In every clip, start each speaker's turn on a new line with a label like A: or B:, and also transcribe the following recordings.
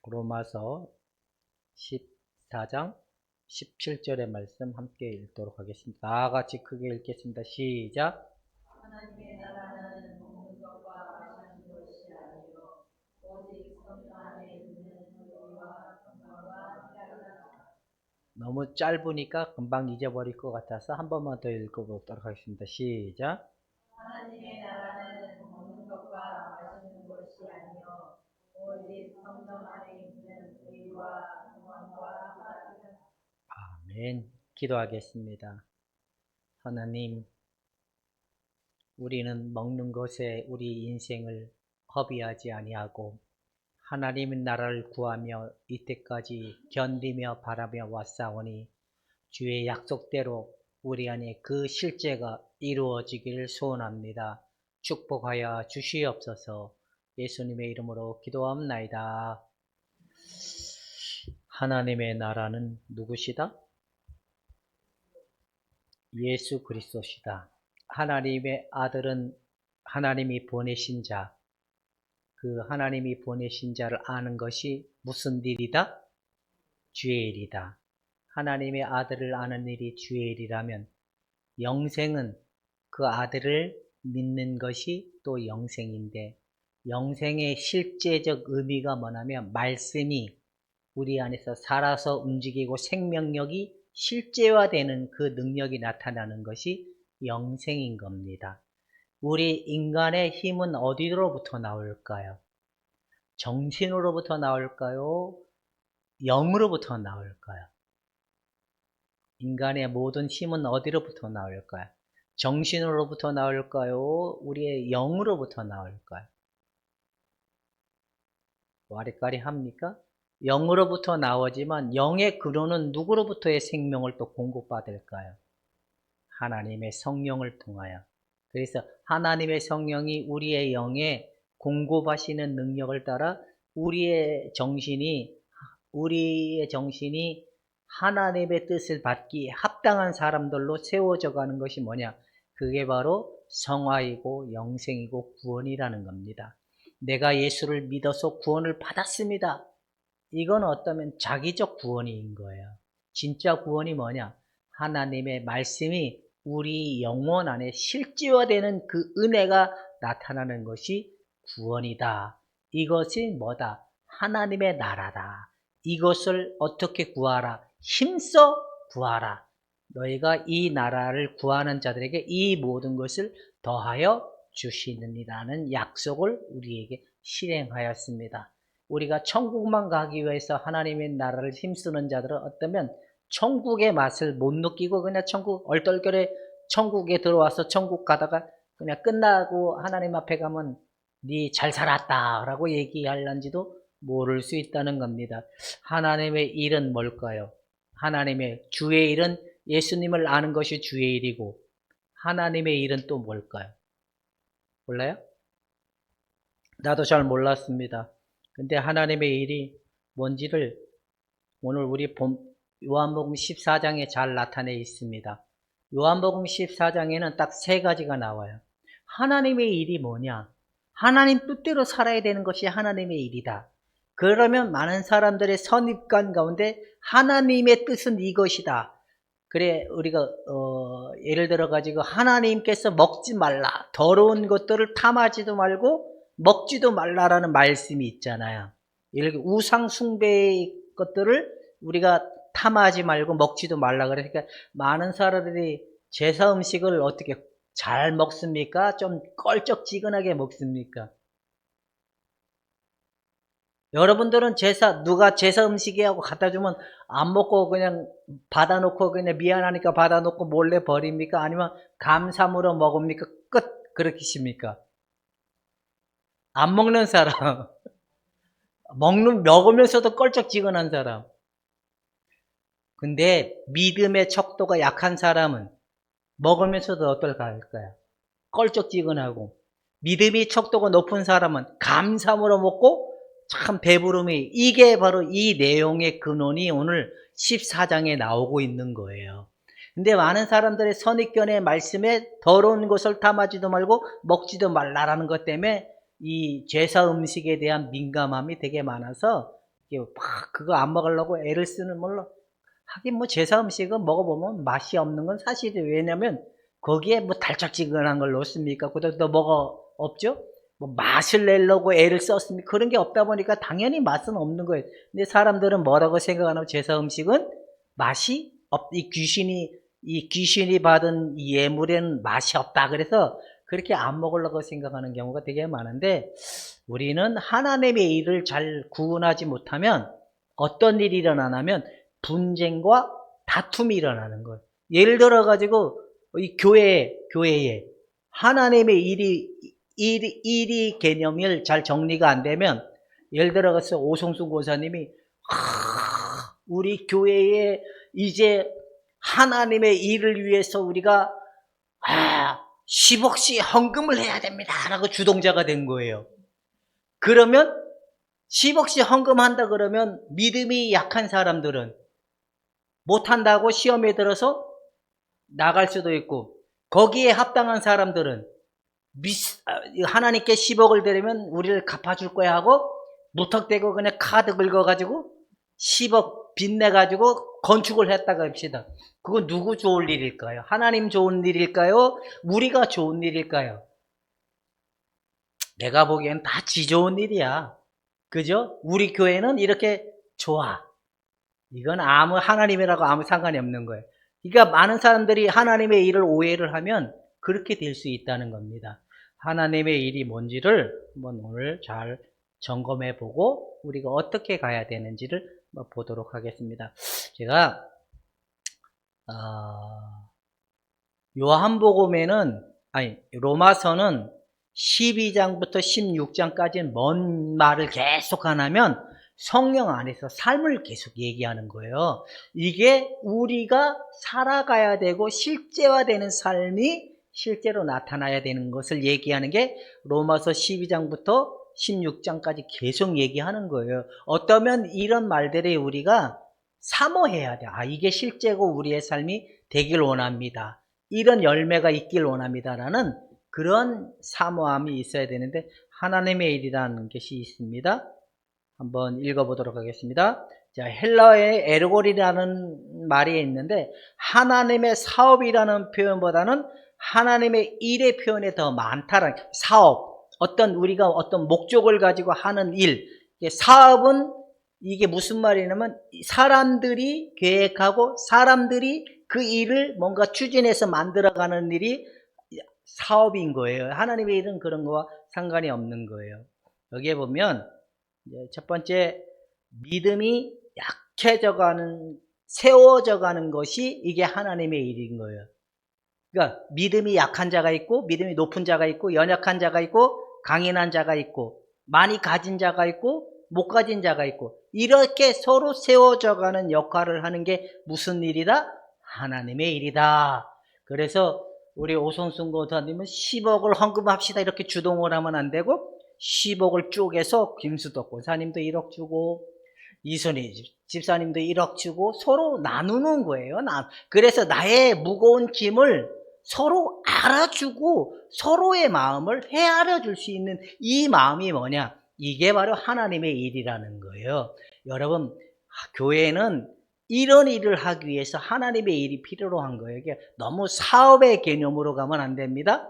A: 로마서 14장 17절의 말씀 함께 읽도록 하겠습니다. 다 같이 크게 읽겠습니다. 시작.
B: 하나님의 나라는 먹는 것과 마시는 것이 아니요 오직 성령 안에 있는 의와 평강과 희락이라.
A: 너무 짧으니까 금방 잊어버릴 것 같아서 한 번만 더 읽어보도록 하겠습니다. 시작.
B: 하나님의 나라는 먹는 것과 마시는 것이 아니요 오직 성령 안에 있는 의와 평강과 희락이라.
A: 아멘. 기도하겠습니다. 하나님, 우리는 먹는 것에 우리 인생을 허비하지 아니하고 하나님의 나라를 구하며 이때까지 견디며 바라며 왔사오니 주의 약속대로 우리 안에 그 실제가 이루어지기를 소원합니다. 축복하여 주시옵소서. 예수님의 이름으로 기도합나이다. 하나님의 나라는 누구시다? 예수 그리스도시다. 하나님의 아들은 하나님이 보내신 자, 그 하나님이 보내신 자를 아는 것이 무슨 일이다? 주의 일이다. 하나님의 아들을 아는 일이 주의 일이라면 영생은 그 아들을 믿는 것이 또 영생인데, 영생의 실제적 의미가 뭐냐면 말씀이 우리 안에서 살아서 움직이고 생명력이 실제화되는 그 능력이 나타나는 것이 영생인 겁니다. 우리 인간의 힘은 어디로부터 나올까요? 정신으로부터 나올까요? 영으로부터 나올까요? 인간의 모든 힘은 어디로부터 나올까요? 정신으로부터 나올까요? 우리의 영으로부터 나올까요? 와리까리 합니까? 영으로부터 나오지만 영의 근원은 누구로부터의 생명을 또 공급받을까요? 하나님의 성령을 통하여. 그래서 하나님의 성령이 우리의 영에 공급하시는 능력을 따라 우리의 정신이 하나님의 뜻을 받기에 합당한 사람들로 세워져 가는 것이 뭐냐? 그게 바로 성화이고 영생이고 구원이라는 겁니다. 내가 예수를 믿어서 구원을 받았습니다. 이건 어떠면 자기적 구원인 거예요. 진짜 구원이 뭐냐? 하나님의 말씀이 우리 영혼 안에 실제화되는 그 은혜가 나타나는 것이 구원이다. 이것이 뭐다? 하나님의 나라다. 이것을 어떻게 구하라? 힘써 구하라. 너희가 이 나라를 구하는 자들에게 이 모든 것을 더하여 주시느니라는 약속을 우리에게 실행하였습니다. 우리가 천국만 가기 위해서 하나님의 나라를 힘쓰는 자들은 어떠면 천국의 맛을 못 느끼고 그냥 천국 얼떨결에 천국에 들어와서 천국 가다가 그냥 끝나고 하나님 앞에 가면 네 잘 살았다 라고 얘기할런지도 모를 수 있다는 겁니다. 하나님의 일은 뭘까요? 하나님의 주의 일은 예수님을 아는 것이 주의 일이고, 하나님의 일은 또 뭘까요? 몰라요? 나도 잘 몰랐습니다. 근데 하나님의 일이 뭔지를 오늘 우리 요한복음 14장에 잘 나타내 있습니다. 요한복음 14장에는 딱 세 가지가 나와요. 하나님의 일이 뭐냐? 하나님 뜻대로 살아야 되는 것이 하나님의 일이다. 그러면 많은 사람들의 선입관 가운데 하나님의 뜻은 이것이다. 그래 우리가 예를 들어 가지고 하나님께서 먹지 말라, 더러운 것들을 탐하지도 말고 먹지도 말라라는 말씀이 있잖아요. 이렇게 우상 숭배의 것들을 우리가 탐하지 말고 먹지도 말라. 그러니까 많은 사람들이 제사 음식을 어떻게 잘 먹습니까? 좀 껄쩍지근하게 먹습니까? 여러분들은 누가 제사 음식이라고 갖다 주면 안 먹고 그냥 받아놓고 그냥 미안하니까 받아놓고 몰래 버립니까? 아니면 감사무로 먹습니까? 끝. 그렇게 십니까? 안 먹는 사람. 먹으면서도 껄쩍지근한 사람. 근데 믿음의 척도가 약한 사람은 먹으면서도 어떨까요? 껄쩍지근하고, 믿음이 척도가 높은 사람은 감사함으로 먹고 참 배부름이, 이게 바로 이 내용의 근원이 오늘 14장에 나오고 있는 거예요. 근데 많은 사람들의 선입견의 말씀에 더러운 것을 탐하지도 말고 먹지도 말라라는 것 때문에 이 제사 음식에 대한 민감함이 되게 많아서 이게 막 그거 안 먹으려고 애를 쓰는 물론 하긴 뭐 제사 음식은 먹어보면 맛이 없는 건 사실이에요. 왜냐면 거기에 뭐 달짝지근한 걸 넣습니까? 그것도 뭐가 없죠? 뭐 맛을 내려고 애를 썼습니까? 그런 게 없다 보니까 당연히 맛은 없는 거예요. 근데 사람들은 뭐라고 생각하냐면 제사 음식은 맛이 이 귀신이 받은 이 예물에는 맛이 없다. 그래서 그렇게 안 먹으려고 생각하는 경우가 되게 많은데, 우리는 하나님의 일을 잘 구분하지 못하면 어떤 일이 일어나냐면 분쟁과 다툼이 일어나는 거예요. 예를 들어 가지고 이 교회에 하나님의 일이 개념을 잘 정리가 안 되면, 예를 들어서 오성순 고사님이 우리 교회에 이제 하나님의 일을 위해서 우리가 10억씩 헌금을 해야 됩니다 라고 주동자가 된 거예요. 그러면 10억씩 헌금한다 그러면 믿음이 약한 사람들은 못한다고 시험에 들어서 나갈 수도 있고, 거기에 합당한 사람들은 하나님께 10억을 드리면 우리를 갚아줄 거야 하고 무턱대고 그냥 카드 긁어가지고 10억 빚내가지고 건축을 했다고 합시다. 그건 누구 좋은 일일까요? 하나님 좋은 일일까요? 우리가 좋은 일일까요? 내가 보기엔 다 지 좋은 일이야. 그죠? 우리 교회는 이렇게 좋아. 이건 하나님이라고 아무 상관이 없는 거예요. 그러니까 많은 사람들이 하나님의 일을 오해를 하면 그렇게 될 수 있다는 겁니다. 하나님의 일이 뭔지를 한번 오늘 잘 점검해 보고 우리가 어떻게 가야 되는지를 보도록 하겠습니다. 제가 로마서는 12장부터 16장까지는 뭔 말을 계속 안 하면 성령 안에서 삶을 계속 얘기하는 거예요. 이게 우리가 살아가야 되고 실제화되는 삶이 실제로 나타나야 되는 것을 얘기하는 게 로마서 12장부터 16장까지 계속 얘기하는 거예요. 어떠면 이런 말들이 우리가 사모해야 돼. 이게 실제고 우리의 삶이 되길 원합니다. 이런 열매가 있길 원합니다라는 그런 사모함이 있어야 되는데, 하나님의 일이라는 것이 있습니다. 한번 읽어보도록 하겠습니다. 자, 헬라어에 에르골이라는 말이 있는데, 하나님의 사업이라는 표현보다는 하나님의 일의 표현이 더 많다는, 사업, 우리가 어떤 목적을 가지고 하는 일, 사업은 이게 무슨 말이냐면 사람들이 계획하고 사람들이 그 일을 뭔가 추진해서 만들어가는 일이 사업인 거예요. 하나님의 일은 그런 거와 상관이 없는 거예요. 여기에 보면 첫 번째, 믿음이 약해져가는, 세워져가는 것이 이게 하나님의 일인 거예요. 그러니까 믿음이 약한 자가 있고 믿음이 높은 자가 있고 연약한 자가 있고 강인한 자가 있고 많이 가진 자가 있고 못 가진 자가 있고, 이렇게 서로 세워져가는 역할을 하는 게 무슨 일이다? 하나님의 일이다. 그래서 우리 오성순 고사님은 10억을 헌금합시다 이렇게 주동을 하면 안 되고, 10억을 쪼개서 김수덕 고사님도 1억 주고 이순희 집사님도 1억 주고 서로 나누는 거예요. 그래서 나의 무거운 짐을 서로 알아주고 서로의 마음을 헤아려 줄 수 있는 이 마음이 뭐냐? 이게 바로 하나님의 일이라는 거예요. 여러분, 교회는 이런 일을 하기 위해서 하나님의 일이 필요로 한 거예요. 너무 사업의 개념으로 가면 안 됩니다.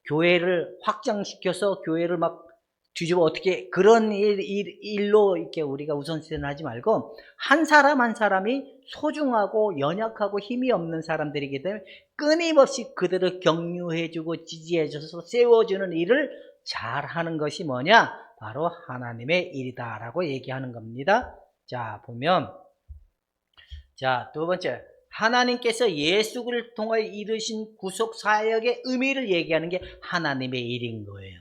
A: 교회를 확장시켜서 교회를 막 뒤집어 어떻게 그런 일로 이렇게 우리가 우선순위를 하지 말고, 한 사람 한 사람이 소중하고 연약하고 힘이 없는 사람들이기 때문에 끊임없이 그들을 격려해주고 지지해줘서 세워주는 일을 잘 하는 것이 뭐냐? 바로 하나님의 일이다라고 얘기하는 겁니다. 자, 보면, 자, 두 번째, 하나님께서 예수를 통하여 이루신 구속 사역의 의미를 얘기하는 게 하나님의 일인 거예요.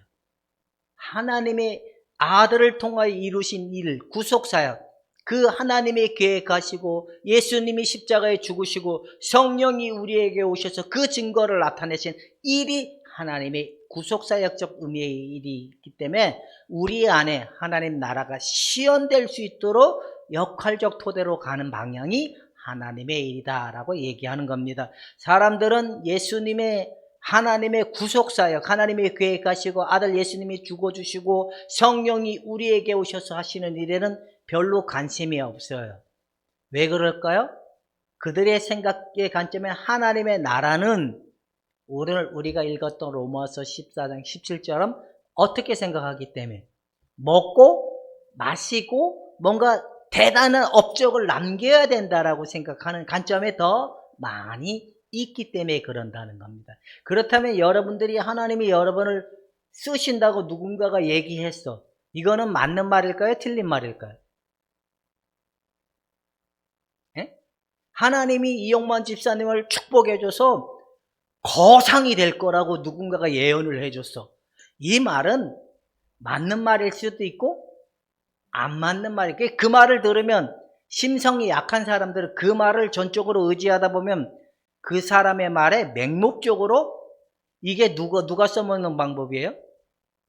A: 하나님의 아들을 통하여 이루신 일, 구속 사역, 그 하나님의 계획하시고 예수님이 십자가에 죽으시고 성령이 우리에게 오셔서 그 증거를 나타내신 일이 하나님의 구속사역적 의미의 일이기 때문에 우리 안에 하나님 나라가 시연될 수 있도록 역할적 토대로 가는 방향이 하나님의 일이다라고 얘기하는 겁니다. 사람들은 예수님의 하나님의 구속사역, 하나님의 계획하시고 아들 예수님이 죽어주시고 성령이 우리에게 오셔서 하시는 일에는 별로 관심이 없어요. 왜 그럴까요? 그들의 생각의 관점에 하나님의 나라는 오늘 우리가 읽었던 로마서 14장 17절처럼 어떻게 생각하기 때문에 먹고 마시고 뭔가 대단한 업적을 남겨야 된다라고 생각하는 관점에 더 많이 있기 때문에 그런다는 겁니다. 그렇다면 여러분들이 하나님이 여러분을 쓰신다고 누군가가 얘기했어. 이거는 맞는 말일까요? 틀린 말일까요? 예? 하나님이 이용만 집사님을 축복해줘서 거상이 될 거라고 누군가가 예언을 해줬어. 이 말은 맞는 말일 수도 있고 안 맞는 말이에요. 그 말을 들으면 심성이 약한 사람들은 그 말을 전적으로 의지하다 보면 그 사람의 말에 맹목적으로 이게 누가 써먹는 방법이에요?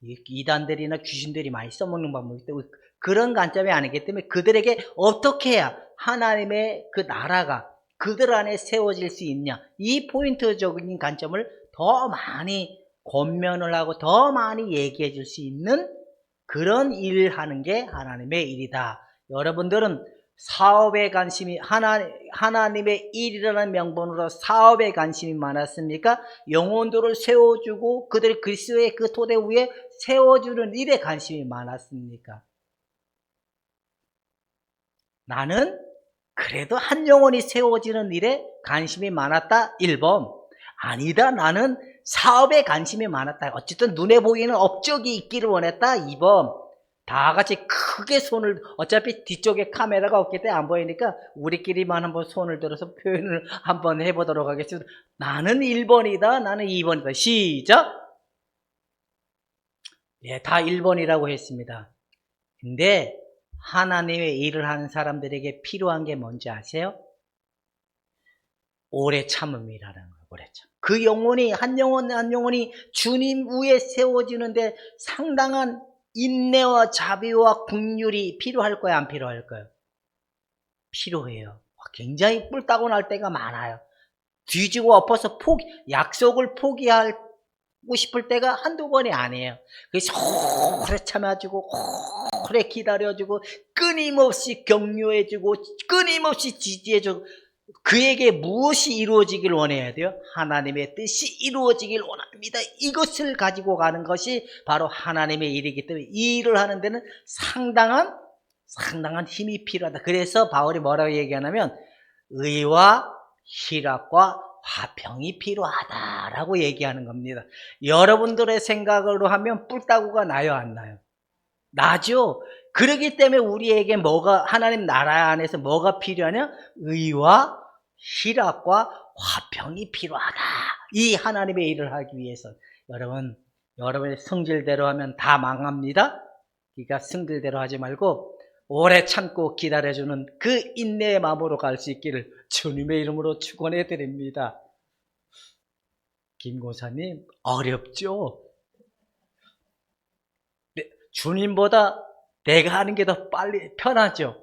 A: 이단들이나 귀신들이 많이 써먹는 방법이기 때문에 그런 관점이 아니기 때문에 그들에게 어떻게 해야 하나님의 그 나라가 그들 안에 세워질 수 있냐, 이 포인트적인 관점을 더 많이 권면을 하고 더 많이 얘기해 줄 수 있는 그런 일을 하는 게 하나님의 일이다. 여러분들은 사업에 관심이 하나님의 일이라는 명분으로 사업에 관심이 많았습니까? 영혼들을 세워주고 그들 그리스도의 그 토대 위에 세워주는 일에 관심이 많았습니까? 나는 그래도 한 영혼이 세워지는 일에 관심이 많았다. 1번. 아니다. 나는 사업에 관심이 많았다. 어쨌든 눈에 보이는 업적이 있기를 원했다. 2번. 다 같이 크게 손을, 어차피 뒤쪽에 카메라가 없기 때문에 안 보이니까 우리끼리만 한번 손을 들어서 표현을 한번 해보도록 하겠습니다. 나는 1번이다. 나는 2번이다. 시작! 예, 다 1번이라고 했습니다. 근데 하나님의 일을 하는 사람들에게 필요한 게 뭔지 아세요? 오래 참음이라는 거예요. 오래 참. 그 영혼이 한 영혼이 주님 위에 세워지는데 상당한 인내와 자비와 긍휼이 필요할 거야, 안 필요할까요? 필요해요. 굉장히 뿔 따고 날 때가 많아요. 뒤지고 엎어서 약속을 포기하고 싶을 때가 한두 번이 아니에요. 그래서 오래 참아주고 오래 기다려주고 끊임없이 격려해주고 끊임없이 지지해주고 그에게 무엇이 이루어지길 원해야 돼요? 하나님의 뜻이 이루어지길 원합니다. 이것을 가지고 가는 것이 바로 하나님의 일이기 때문에 이 일을 하는 데는 상당한 힘이 필요하다. 그래서 바울이 뭐라고 얘기하냐면 의와 희락과 화평이 필요하다라고 얘기하는 겁니다. 여러분들의 생각으로 하면 뿔따구가 나요, 안 나요? 나죠. 그렇기 때문에 우리에게 하나님 나라 안에서 뭐가 필요하냐? 의와 희락과 화평이 필요하다. 이 하나님의 일을 하기 위해서 여러분의 성질대로 하면 다 망합니다. 그러니까 성질대로 하지 말고 오래 참고 기다려주는 그 인내의 마음으로 갈 수 있기를 주님의 이름으로 축원해 드립니다. 김고사님, 어렵죠? 주님보다 내가 하는 게 더 빨리 편하죠.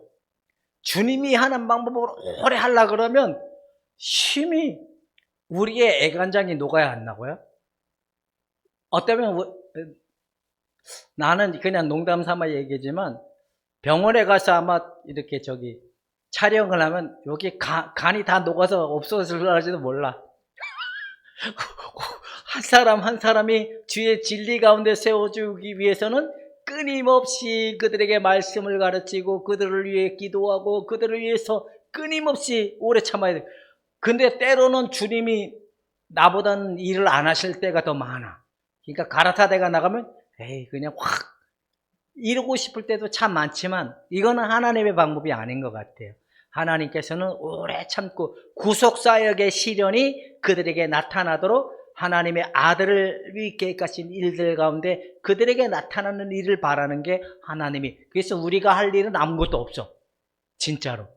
A: 주님이 하는 방법으로 오래 하려고 그러면 심히 우리의 애간장이 녹아야 안 나고요. 어쩌면 나는 그냥 농담 삼아 얘기지만 병원에 가서 아마 이렇게 촬영을 하면 여기 간이 다 녹아서 없어질지도 몰라. 한 사람이 주의 진리 가운데 세워주기 위해서는 끊임없이 그들에게 말씀을 가르치고 그들을 위해 기도하고 그들을 위해서 끊임없이 오래 참아야 돼. 근데 때로는 주님이 나보다는 일을 안 하실 때가 더 많아. 그러니까 가라사대가 나가면 그냥 확 이루고 싶을 때도 참 많지만 이거는 하나님의 방법이 아닌 것 같아요. 하나님께서는 오래 참고 구속사역의 시련이 그들에게 나타나도록 하나님의 아들을 위해 계획하신 일들 가운데 그들에게 나타나는 일을 바라는 게 하나님이. 그래서 우리가 할 일은 아무것도 없어. 진짜로.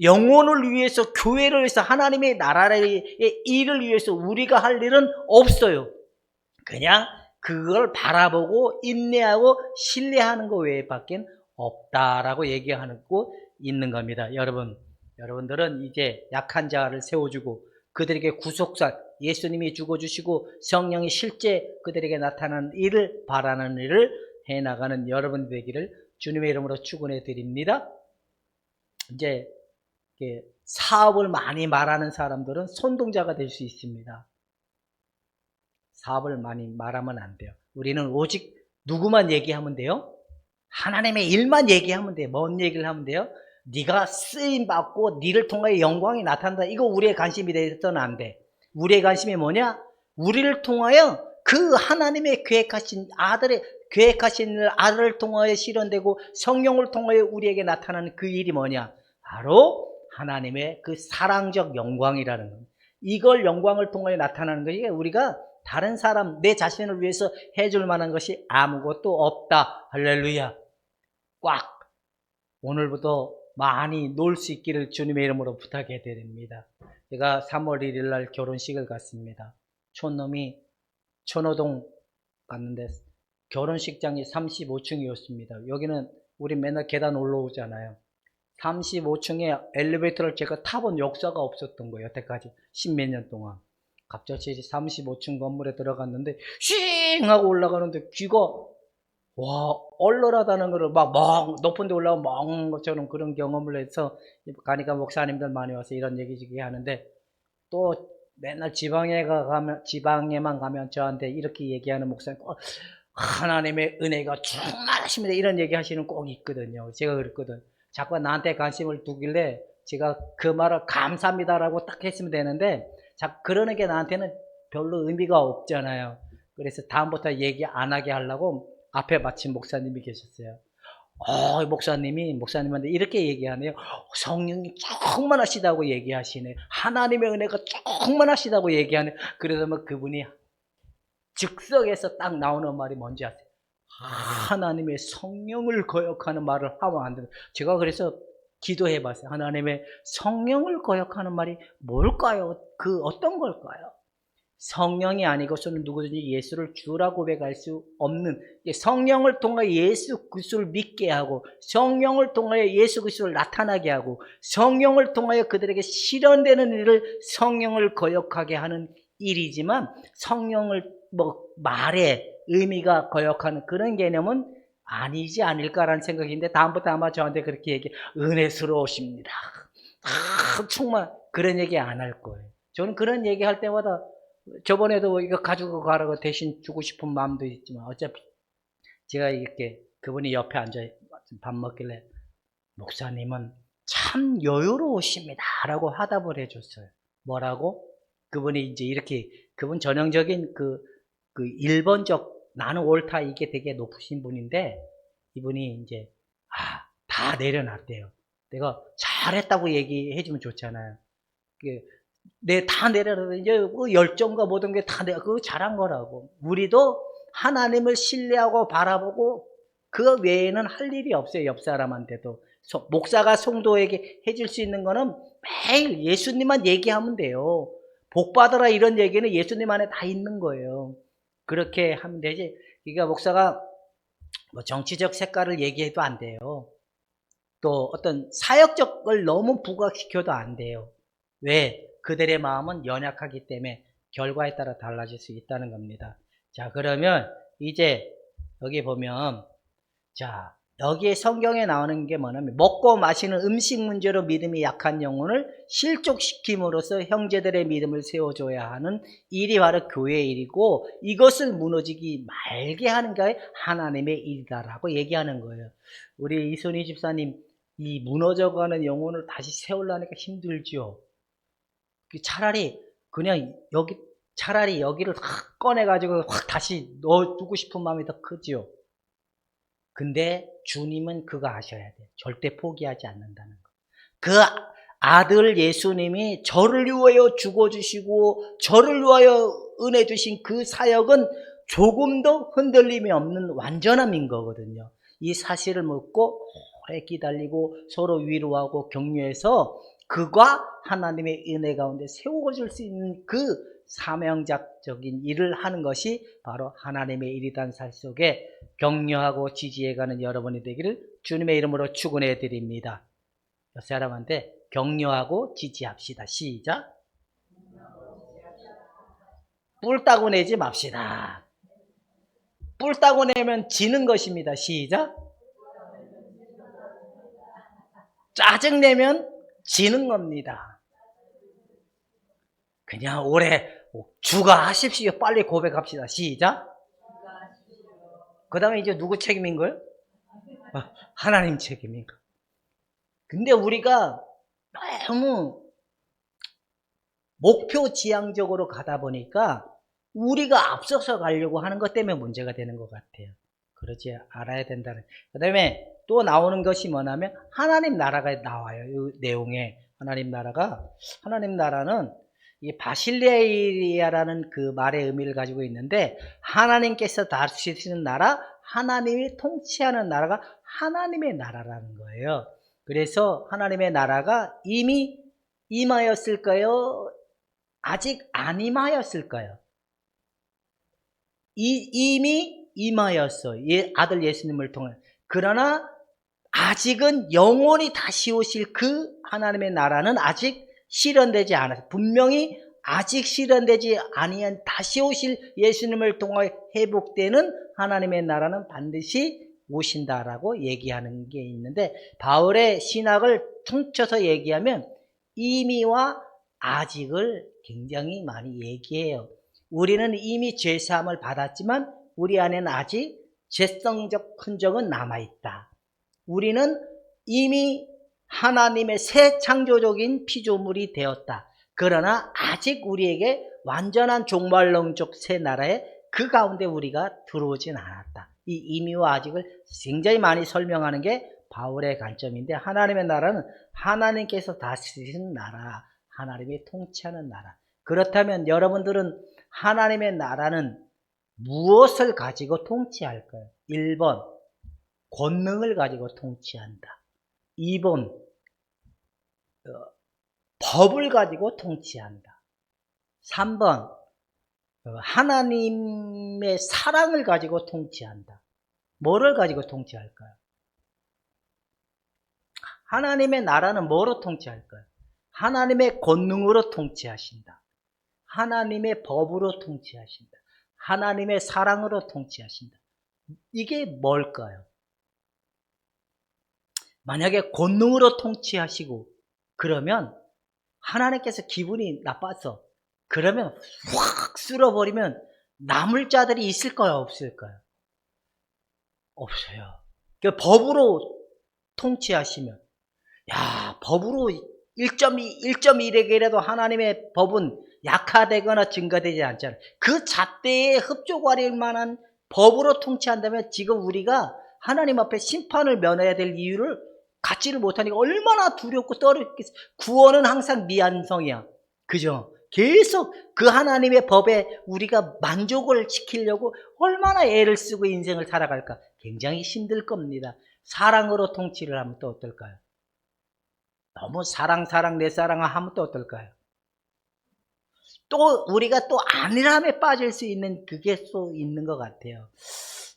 A: 영혼을 위해서, 교회를 위해서, 하나님의 나라의 일을 위해서 우리가 할 일은 없어요. 그냥 그걸 바라보고 인내하고 신뢰하는 것 외에밖에 없다라고 얘기하고 있는 겁니다. 여러분들은 이제 약한 자를 세워주고 그들에게 예수님이 죽어주시고 성령이 실제 그들에게 나타나는 일을 바라는 일을 해나가는 여러분 되기를 주님의 이름으로 축원해 드립니다. 이제 사업을 많이 말하는 사람들은 손동자가 될 수 있습니다. 사업을 많이 말하면 안 돼요. 우리는 오직 누구만 얘기하면 돼요? 하나님의 일만 얘기하면 돼요. 뭔 얘기를 하면 돼요? 네가 쓰임받고 네를 통하여 영광이 나타난다. 이거 우리의 관심이 되어서는 안 돼. 우리의 관심이 뭐냐? 우리를 통하여 그 하나님의 계획하신 아들을 통하여 실현되고 성령을 통하여 우리에게 나타나는 그 일이 뭐냐? 바로 하나님의 그 사랑적 영광이라는 겁니다. 이걸 영광을 통하여 나타나는 것이 우리가 다른 사람, 내 자신을 위해서 해줄 만한 것이 아무것도 없다. 할렐루야. 꽉 오늘부터 많이 놀 수 있기를 주님의 이름으로 부탁해 드립니다. 제가 3월 1일 날 결혼식을 갔습니다. 촌놈이 천호동 갔는데 결혼식장이 35층이었습니다. 여기는 우리 맨날 계단 올라오잖아요. 35층에 엘리베이터를 제가 타본 역사가 없었던 거예요. 여태까지 10몇 년 동안. 갑자기 35층 건물에 들어갔는데 쉥 하고 올라가는데 귀가 와 얼얼하다는 거를 막 높은 데 올라가면 멍 것처럼 그런 경험을 해서 가니까 목사님들 많이 와서 이런 얘기지기 하는데 또 맨날 지방에만 가면 저한테 이렇게 얘기하는 목사님 꼭 하나님의 은혜가 충만하십니다 이런 얘기 하시는 꼭 있거든요. 제가 그랬거든. 자꾸 나한테 관심을 두길래 제가 그 말을 감사합니다라고 딱 했으면 되는데 그러는 게 나한테는 별로 의미가 없잖아요. 그래서 다음부터 얘기 안 하게 하려고 앞에 마침 목사님이 계셨어요. 목사님한테 이렇게 얘기하네요. 성령이 충만하시다고 얘기하시네. 하나님의 은혜가 충만하시다고 얘기하네. 그래서 뭐 그분이 즉석에서 딱 나오는 말이 뭔지 아세요? 하나님의 성령을 거역하는 말을 하면 안 돼요. 제가 그래서 기도해 봤어요. 하나님의 성령을 거역하는 말이 뭘까요? 그 어떤 걸까요? 성령이 아니고서는 누구든지 예수를 주라 고백할 수 없는, 성령을 통해 예수 그리스도를 믿게 하고 성령을 통하여 예수 그리스도를 나타나게 하고 성령을 통하여 그들에게 실현되는 일을 성령을 거역하게 하는 일이지만 성령을 말에 의미가 거역하는 그런 개념은 아니지 않을까라는 생각인데 다음부터 아마 저한테 그렇게 은혜스러우십니다. 정말 그런 얘기 안 할 거예요. 저는 그런 얘기 할 때마다 저번에도 이거 가지고 가라고 대신 주고 싶은 마음도 있지만 어차피 제가 이렇게 그분이 옆에 앉아 밥 먹길래 목사님은 참 여유로우십니다 라고 화답을 해줬어요. 뭐라고? 그분이 이제 이렇게 그분 전형적인 그 일본적 나는 옳다 이게 되게 높으신 분인데 이분이 이제 다 내려놨대요. 내가 잘했다고 얘기해주면 좋잖아요. 다 내려놨는데 이제 그 열정과 모든 게 다 내가 그거 잘한 거라고. 우리도 하나님을 신뢰하고 바라보고 그 외에는 할 일이 없어요. 옆 사람한테도. 목사가 성도에게 해줄 수 있는 거는 매일 예수님만 얘기하면 돼요. 복 받아라 이런 얘기는 예수님 안에 다 있는 거예요. 그렇게 하면 되지. 그러니까 목사가 뭐 정치적 색깔을 얘기해도 안 돼요. 또 어떤 사역적을 너무 부각시켜도 안 돼요. 왜? 그들의 마음은 연약하기 때문에 결과에 따라 달라질 수 있다는 겁니다. 자, 그러면 이제 여기 보면 자, 여기에 성경에 나오는 게 뭐냐면 먹고 마시는 음식 문제로 믿음이 약한 영혼을 실족시킴으로써 형제들의 믿음을 세워줘야 하는 일이 바로 교회의 일이고 이것을 무너지기 말게 하는 게 하나님의 일이다라고 얘기하는 거예요. 우리 이순희 집사님 이 무너져가는 영혼을 다시 세우려니까 힘들죠. 차라리 그냥 여기를 확 꺼내가지고 확 다시 넣어두고 싶은 마음이 더 크죠. 근데 주님은 그거 아셔야 돼요. 절대 포기하지 않는다는 거. 그 아들 예수님이 저를 위하여 죽어주시고 저를 위하여 은혜 주신 그 사역은 조금도 흔들림이 없는 완전함인 거거든요. 이 사실을 묻고 오래 기다리고 서로 위로하고 격려해서 그가 하나님의 은혜 가운데 세워줄 수 있는 그 사명작적인 일을 하는 것이 바로 하나님의 일이란 살 속에 격려하고 지지해가는 여러분이 되기를 주님의 이름으로 축원해 드립니다. 옆 사람한테 격려하고 지지합시다. 시작. 뿔 따고 내지 맙시다. 뿔 따고 내면 지는 것입니다. 시작. 짜증 내면 지는 겁니다. 그냥 올해 주가 하십시오. 빨리 고백합시다. 시작. 그 다음에 이제 누구 책임인 거예요? 하나님 책임인 거. 근데 우리가 너무 목표 지향적으로 가다 보니까 우리가 앞서서 가려고 하는 것 때문에 문제가 되는 것 같아요. 그러지 알아야 된다는. 그 다음에 또 나오는 것이 뭐냐면 하나님 나라가 나와요. 이 내용에 하나님 나라는 이 바실레이아라는 그 말의 의미를 가지고 있는데 하나님께서 다스리시는 나라, 하나님이 통치하는 나라가 하나님의 나라라는 거예요. 그래서 하나님의 나라가 이미 임하였을까요? 아직 안 임하였을까요? 이미 임하였어. 아들 예수님을 통해. 그러나 아직은 영원히 다시 오실 그 하나님의 나라는 아직 실현되지 않았어요. 분명히 아직 실현되지 아니한 다시 오실 예수님을 통해 회복되는 하나님의 나라는 반드시 오신다라고 얘기하는 게 있는데 바울의 신학을 퉁쳐서 얘기하면 이미와 아직을 굉장히 많이 얘기해요. 우리는 이미 죄사함을 받았지만 우리 안에는 아직 죄성적 흔적은 남아있다. 우리는 이미 하나님의 새 창조적인 피조물이 되었다. 그러나 아직 우리에게 완전한 종말론적 새 나라에 그 가운데 우리가 들어오진 않았다. 이 이미와 아직을 굉장히 많이 설명하는 게 바울의 관점인데 하나님의 나라는 하나님께서 다스리시는 나라, 하나님이 통치하는 나라. 그렇다면 여러분들은 하나님의 나라는 무엇을 가지고 통치할까요? 1번 권능을 가지고 통치한다. 2번 법을 가지고 통치한다. 3번 하나님의 사랑을 가지고 통치한다. 뭐를 가지고 통치할까요? 하나님의 나라는 뭐로 통치할까요? 하나님의 권능으로 통치하신다. 하나님의 법으로 통치하신다. 하나님의 사랑으로 통치하신다. 이게 뭘까요? 만약에 권능으로 통치하시고 그러면 하나님께서 기분이 나빠서 그러면 확 쓸어버리면 남을 자들이 있을까요? 없을까요? 없어요. 그 법으로 통치하시면 법으로 1.1에게라도 하나님의 법은 약화되거나 증가되지 않잖아요. 그 잣대에 흡족할 만한 법으로 통치한다면 지금 우리가 하나님 앞에 심판을 면해야 될 이유를 갖지를 못하니까 얼마나 두렵고 떨었겠어요. 구원은 항상 미완성이야. 그죠? 계속 그 하나님의 법에 우리가 만족을 시키려고 얼마나 애를 쓰고 인생을 살아갈까? 굉장히 힘들 겁니다. 사랑으로 통치를 하면 또 어떨까요? 너무 사랑 내 사랑을 하면 또 어떨까요? 또 우리가 또 안일함에 빠질 수 있는 그게 또 있는 것 같아요.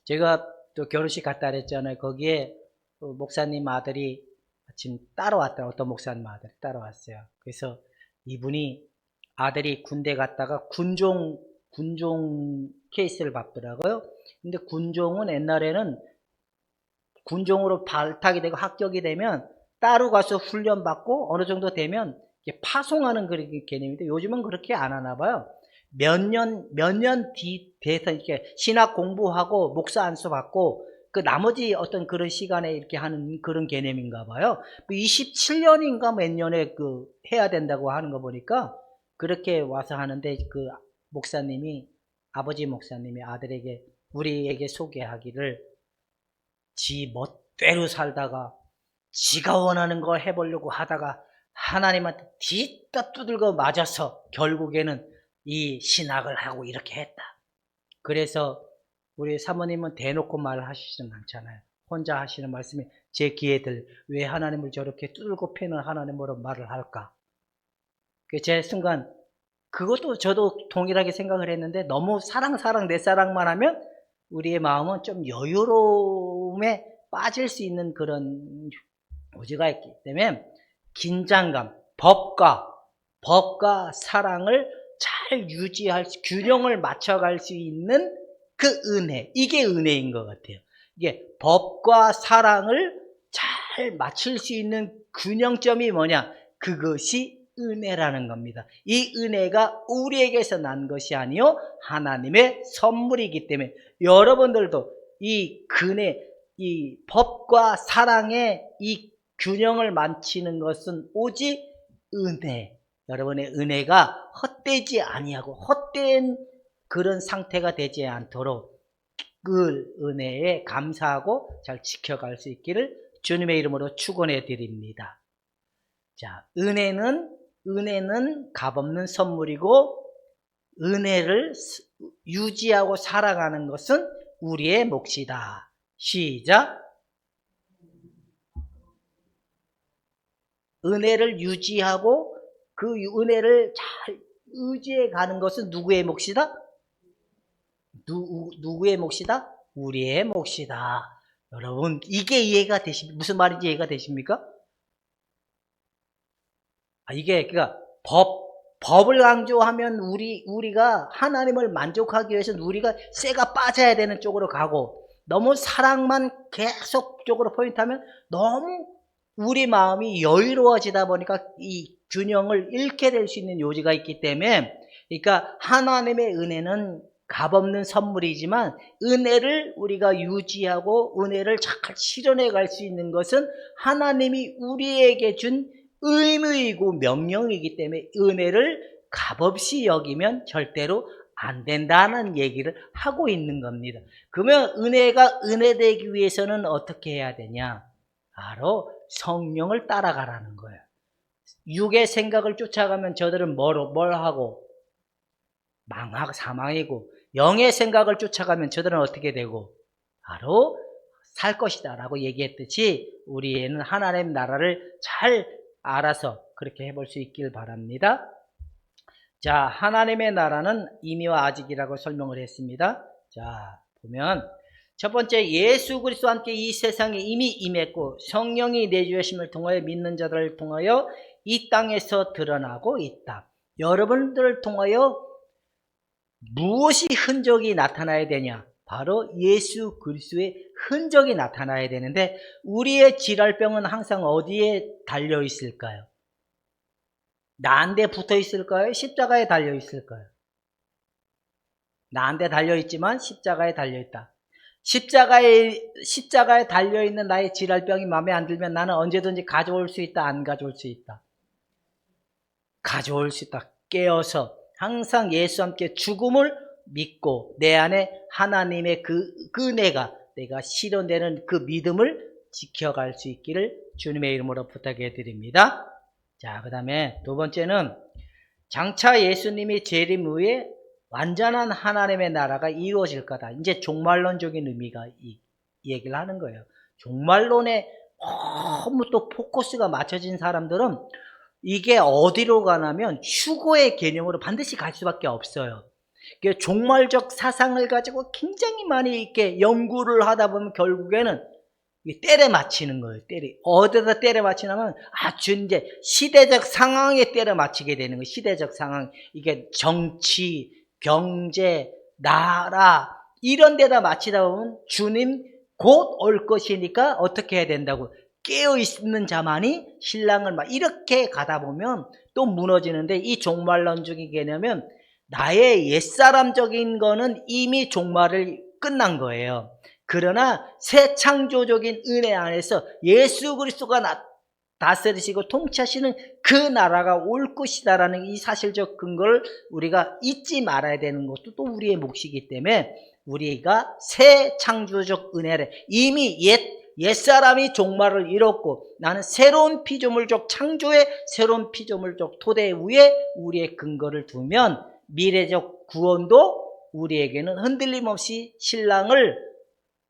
A: 제가 또 결혼식 갔다 그랬잖아요. 거기에 목사님 아들이 마침 따라왔더라고요. 어떤 목사님 아들이 따라왔어요. 그래서 이분이 아들이 군대 갔다가 군종 케이스를 받더라고요. 근데 군종은 옛날에는 군종으로 발탁이 되고 합격이 되면 따로 가서 훈련받고 어느 정도 되면 파송하는 그런 개념인데 요즘은 그렇게 안 하나 봐요. 몇 년 뒤 돼서 이렇게 신학 공부하고 목사 안수 받고 그 나머지 어떤 그런 시간에 이렇게 하는 그런 개념인가 봐요. 27년인가 몇 년에 해야 된다고 하는 거 보니까 그렇게 와서 하는데 그 목사님이 아버지 목사님이 아들에게 우리에게 소개하기를 지 멋대로 살다가 지가 원하는 걸 해보려고 하다가 하나님한테 뒤따 두들겨 맞아서 결국에는 이 신학을 하고 이렇게 했다. 그래서 우리 사모님은 대놓고 말하시진 않잖아요. 혼자 하시는 말씀이 제 귀에 왜 하나님을 저렇게 두들겨 패는 하나님으로 말을 할까? 제 순간 그것도 저도 동일하게 생각을 했는데 너무 사랑 내 사랑만 하면 우리의 마음은 좀 여유로움에 빠질 수 있는 그런 요지가 있기 때문에 긴장감, 법과 사랑을 잘 유지할 수, 균형을 맞춰갈 수 있는 그 은혜, 이게 은혜인 것 같아요. 이게 법과 사랑을 잘 맞출 수 있는 균형점이 뭐냐? 그것이 은혜라는 겁니다. 이 은혜가 우리에게서 난 것이 아니요 하나님의 선물이기 때문에 여러분들도 이 근혜, 이 법과 사랑의 이 균형을 맞추는 것은 오직 은혜. 여러분의 은혜가 헛되지 아니하고 헛된 그런 상태가 되지 않도록 그 은혜에 감사하고 잘 지켜갈 수 있기를 주님의 이름으로 축원해 드립니다. 자, 은혜는 값없는 선물이고 은혜를 유지하고 살아가는 것은 우리의 몫이다. 시작. 은혜를 유지하고 그 은혜를 잘 의지해 가는 것은 누구의 몫이다? 누구의 몫이다? 우리의 몫이다. 여러분, 이게 이해가 되십니까? 무슨 말인지 이해가 되십니까? 이게, 그러니까, 법을 강조하면 우리가 하나님을 만족하기 위해서는 우리가 쇠가 빠져야 되는 쪽으로 가고, 너무 사랑만 계속적으로 포인트하면 너무 우리 마음이 여유로워지다 보니까 이 균형을 잃게 될 수 있는 요지가 있기 때문에, 그러니까 하나님의 은혜는 값없는 선물이지만 은혜를 우리가 유지하고 은혜를 잘 실현해 갈 수 있는 것은 하나님이 우리에게 준 의무이고 명령이기 때문에 은혜를 값없이 여기면 절대로 안 된다는 얘기를 하고 있는 겁니다. 그러면 은혜가 은혜되기 위해서는 어떻게 해야 되냐? 바로 성령을 따라가라는 거예요. 육의 생각을 쫓아가면 저들은 뭘 하고? 망하고 사망이고, 영의 생각을 쫓아가면 저들은 어떻게 되고? 바로 살 것이다 라고 얘기했듯이 우리는 하나님 나라를 잘 알아서 그렇게 해볼 수 있길 바랍니다. 자, 하나님의 나라는 이미와 아직이라고 설명을 했습니다. 자, 보면 첫 번째, 예수 그리스도와 함께 이 세상에 이미 임했고 성령이 내주심을 통하여 믿는 자들을 통하여 이 땅에서 드러나고 있다. 여러분들을 통하여 무엇이 흔적이 나타나야 되냐? 바로 예수 그리스도의 흔적이 나타나야 되는데 우리의 질랄병은 항상 어디에 달려 있을까요? 나한테 붙어 있을까요? 십자가에 달려 있을까요? 나한테 달려 있지만 십자가에 달려 있다. 십자가에 달려 있는 나의 질랄병이 마음에 안 들면 나는 언제든지 가져올 수 있다, 안 가져올 수 있다. 가져올 수 있다. 깨어서 항상 예수와 함께 죽음을 믿고 내 안에 하나님의 그 은혜가 내가 실현되는 그 믿음을 지켜갈 수 있기를 주님의 이름으로 부탁해 드립니다. 자, 그 다음에 두 번째는 장차 예수님이 재림 후에 완전한 하나님의 나라가 이루어질 거다. 이제 종말론적인 의미가 이 얘기를 하는 거예요. 종말론에 너무 또 포커스가 맞춰진 사람들은 이게 어디로 가냐면 휴거의 개념으로 반드시 갈 수밖에 없어요. 종말적 사상을 가지고 굉장히 많이 이렇게 연구를 하다 보면 결국에는 때려 맞히는 거예요. 어디다 때려 맞히냐면 아주 이제 시대적 상황에 때려 맞히게 되는 거예요. 시대적 상황. 이게 정치, 경제, 나라 이런 데다 맞히다 보면 주님 곧 올 것이니까 어떻게 해야 된다고? 깨어있는 자만이 신랑을 막 이렇게 가다 보면 또 무너지는데 이 종말론적인 개념은 나의 옛사람적인 거는 이미 종말을 끝난 거예요. 그러나 새 창조적인 은혜 안에서 예수 그리스도가 다스리시고 통치하시는 그 나라가 올 것이다라는 이 사실적 근거를 우리가 잊지 말아야 되는 것도 또 우리의 몫이기 때문에 우리가 새 창조적 은혜를 이미 옛사람이 종말을 이뤘고 나는 새로운 피조물적 창조의 새로운 피조물적 토대 위에 우리의 근거를 두면 미래적 구원도 우리에게는 흔들림 없이 신랑을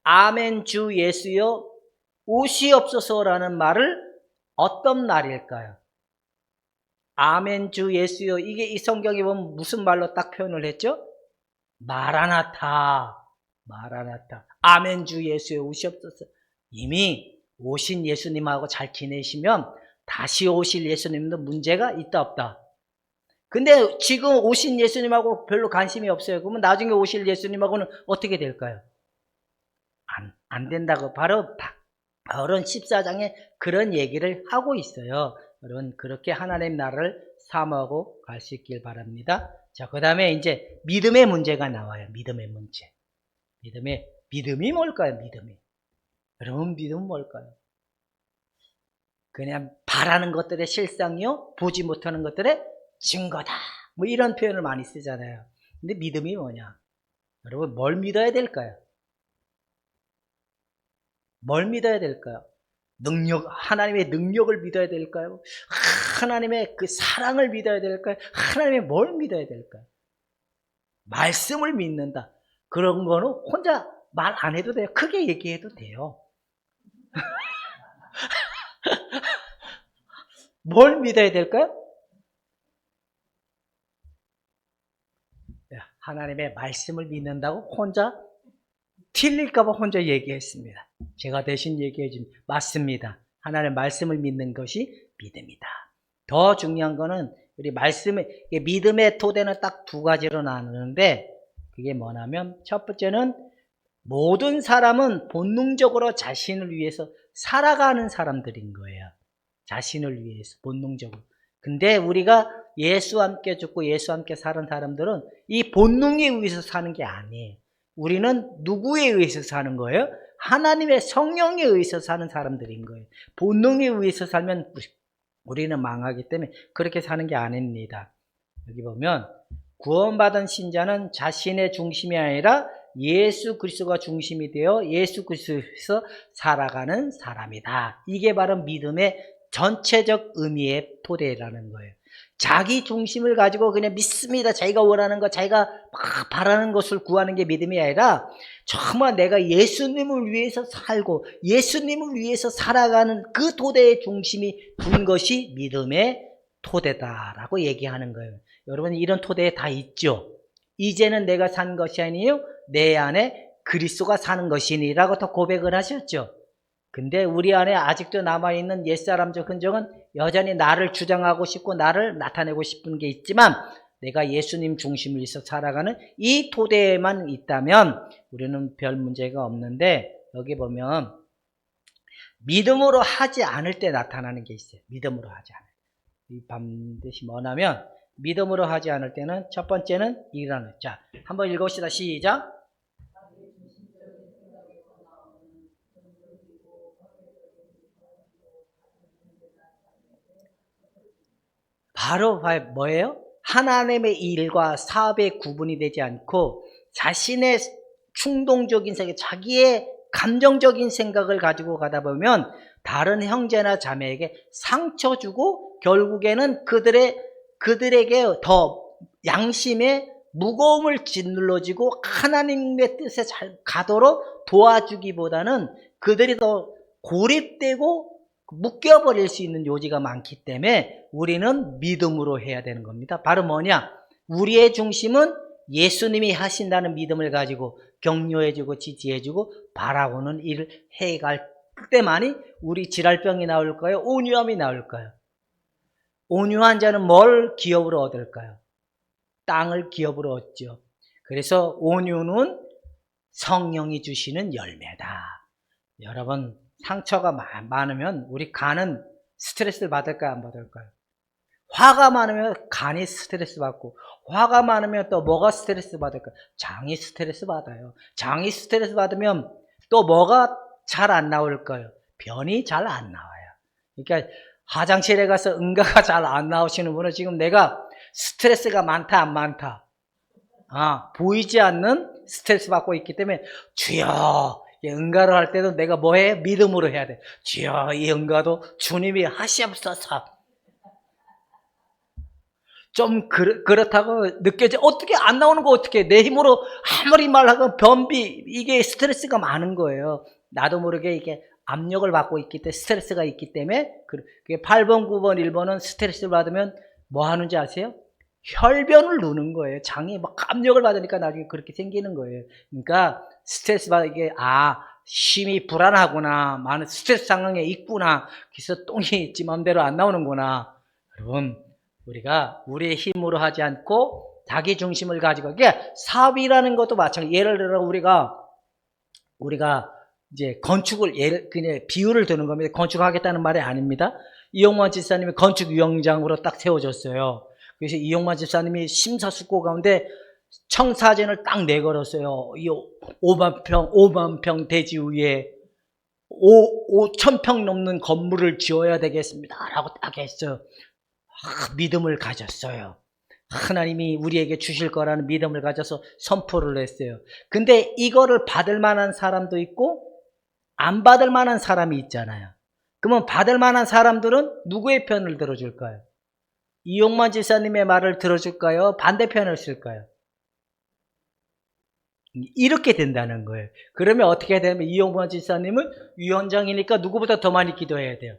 A: 아멘 주 예수여 오시옵소서라는 말을 어떤 날일까요? 아멘 주 예수여, 이게 이 성경에 보면 무슨 말로 딱 표현을 했죠? 마라나타. 아멘 주 예수여 오시옵소서. 이미 오신 예수님하고 잘 지내시면 다시 오실 예수님도 문제가 있다 없다? 근데 지금 오신 예수님하고 별로 관심이 없어요. 그러면 나중에 오실 예수님하고는 어떻게 될까요? 안 된다고 바로 바울은 14장에 그런 얘기를 하고 있어요. 여러분 그렇게 하나님 나라를 사모하고 갈 수 있길 바랍니다. 자, 그 다음에 이제 믿음의 문제가 나와요. 믿음의 문제. 믿음이 뭘까요? 여러분 믿음은 뭘까요? 그냥 바라는 것들의 실상이요, 보지 못하는 것들의 증거다. 뭐 이런 표현을 많이 쓰잖아요. 근데 믿음이 뭐냐? 여러분 뭘 믿어야 될까요? 뭘 믿어야 될까요? 하나님의 능력을 믿어야 될까요? 하나님의 그 사랑을 믿어야 될까요? 하나님의 뭘 믿어야 될까요? 말씀을 믿는다. 그런 거는 혼자 말 안 해도 돼요. 크게 얘기해도 돼요. 뭘 믿어야 될까요? 하나님의 말씀을 믿는다고 혼자 틀릴까봐 혼자 얘기했습니다. 제가 대신 얘기해 줍니다. 맞습니다. 하나님의 말씀을 믿는 것이 믿음이다. 더 중요한 거는 우리 믿음의 토대는 딱 두 가지로 나누는데 그게 뭐냐면 첫 번째는 모든 사람은 본능적으로 자신을 위해서 살아가는 사람들인 거예요. 자신을 위해서 본능적으로. 근데 우리가 예수와 함께 죽고 예수와 함께 사는 사람들은 이 본능에 의해서 사는 게 아니에요. 우리는 누구에 의해서 사는 거예요? 하나님의 성령에 의해서 사는 사람들인 거예요. 본능에 의해서 살면 우리는 망하기 때문에 그렇게 사는 게 아닙니다. 여기 보면 구원받은 신자는 자신의 중심이 아니라 예수 그리스도가 중심이 되어 예수 그리스도에서 살아가는 사람이다. 이게 바로 믿음의 전체적 의미의 토대라는 거예요. 자기 중심을 가지고 그냥 믿습니다. 자기가 원하는 것, 자기가 막 바라는 것을 구하는 게 믿음이 아니라 정말 내가 예수님을 위해서 살고 예수님을 위해서 살아가는 그 토대의 중심이 둔 것이 믿음의 토대다라고 얘기하는 거예요. 여러분 이런 토대에 다 있죠. 이제는 내가 산 것이 아니에요. 내 안에 그리스도가 사는 것이니라고 더 고백을 하셨죠. 근데 우리 안에 아직도 남아있는 옛사람적 흔적은 여전히 나를 주장하고 싶고 나를 나타내고 싶은 게 있지만 내가 예수님 중심을 위해서 살아가는 이 토대에만 있다면 우리는 별 문제가 없는데 여기 보면 믿음으로 하지 않을 때 나타나는 게 있어요. 믿음으로 하지 않을 때. 이 반드시 뭐냐면 믿음으로 하지 않을 때는 첫 번째는 이라는. 자, 한번 읽어봅시다. 시작. 바로 뭐예요? 하나님의 일과 사업에 구분이 되지 않고 자신의 충동적인 생각, 자기의 감정적인 생각을 가지고 가다 보면 다른 형제나 자매에게 상처 주고 결국에는 그들에게 더 양심의 무거움을 짓눌러지고 하나님의 뜻에 잘 가도록 도와주기보다는 그들이 더 고립되고 묶여버릴 수 있는 요지가 많기 때문에 우리는 믿음으로 해야 되는 겁니다. 바로 뭐냐? 우리의 중심은 예수님이 하신다는 믿음을 가지고 격려해주고 지지해주고 바라고는 일을 해갈 때만이 우리 질랄병이 나올까요? 온유함이 나올까요? 온유한 자는 뭘 기업으로 얻을까요? 땅을 기업으로 얻죠. 그래서 온유는 성령이 주시는 열매다. 여러분 상처가 많으면 우리 간은 스트레스를 받을까요? 안 받을까요? 화가 많으면 간이 스트레스 받고 화가 많으면 또 뭐가 스트레스 받을까요? 장이 스트레스 받아요. 장이 스트레스 받으면 또 뭐가 잘 안 나올까요? 변이 잘 안 나와요. 그러니까 화장실에 가서 응가가 잘 안 나오시는 분은 지금 내가 스트레스가 많다 안 많다? 보이지 않는 스트레스 받고 있기 때문에 주여 응가를 할 때도 내가 뭐해? 믿음으로 해야 돼. 주여 이 응가도 주님이 하시옵소서. 좀 그렇다고 느껴져. 어떻게 안 나오는 거 어떻게 내 힘으로 아무리 말하고 변비 이게 스트레스가 많은 거예요. 나도 모르게 이게 압력을 받고 있기 때문에 스트레스가 있기 때문에 8번 9번 1번은 스트레스를 받으면 뭐 하는지 아세요? 혈변을 누는 거예요. 장이 막 압력을 받으니까 나중에 그렇게 생기는 거예요. 그러니까 스트레스 받게 심이 불안하구나. 많은 스트레스 상황에 있구나. 그래서 똥이 지 맘대로 안 나오는구나. 여러분 우리가 우리의 힘으로 하지 않고 자기 중심을 가지고, 그러니까 사업이라는 것도 마찬가지. 예를 들어 우리가 이제 건축을 그냥 비유를 드는 겁니다. 건축하겠다는 말이 아닙니다. 이용만 집사님이 건축위원장으로 딱 세워졌어요. 그래서 이용만 집사님이 심사숙고 가운데 청사진을 딱 내걸었어요. 이 5만 평 대지 위에 5,000평 넘는 건물을 지어야 되겠습니다. 라고 딱 했어요. 믿음을 가졌어요. 하나님이 우리에게 주실 거라는 믿음을 가져서 선포를 했어요. 근데 이거를 받을 만한 사람도 있고 안 받을 만한 사람이 있잖아요. 그러면 받을 만한 사람들은 누구의 편을 들어줄까요? 이용만 집사님의 말을 들어줄까요? 반대편을 쓸까요? 이렇게 된다는 거예요. 그러면 어떻게 되면 이용만 집사님은 위원장이니까 누구보다 더 많이 기도해야 돼요.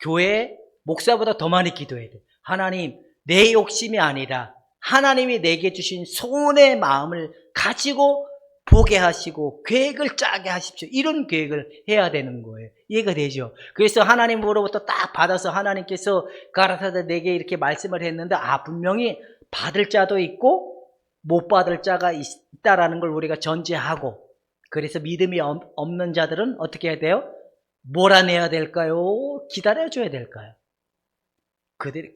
A: 교회 목사보다 더 많이 기도해야 돼요. 하나님, 내 욕심이 아니라 하나님이 내게 주신 소원의 마음을 가지고 보게 하시고 계획을 짜게 하십시오. 이런 계획을 해야 되는 거예요. 이해가 되죠? 그래서 하나님으로부터 딱 받아서 하나님께서 가라사대 내게 이렇게 말씀을 했는데 분명히 받을 자도 있고 못 받을 자가 있다라는 걸 우리가 전제하고, 그래서 믿음이 없는 자들은 어떻게 해야 돼요? 몰아내야 될까요? 기다려줘야 될까요?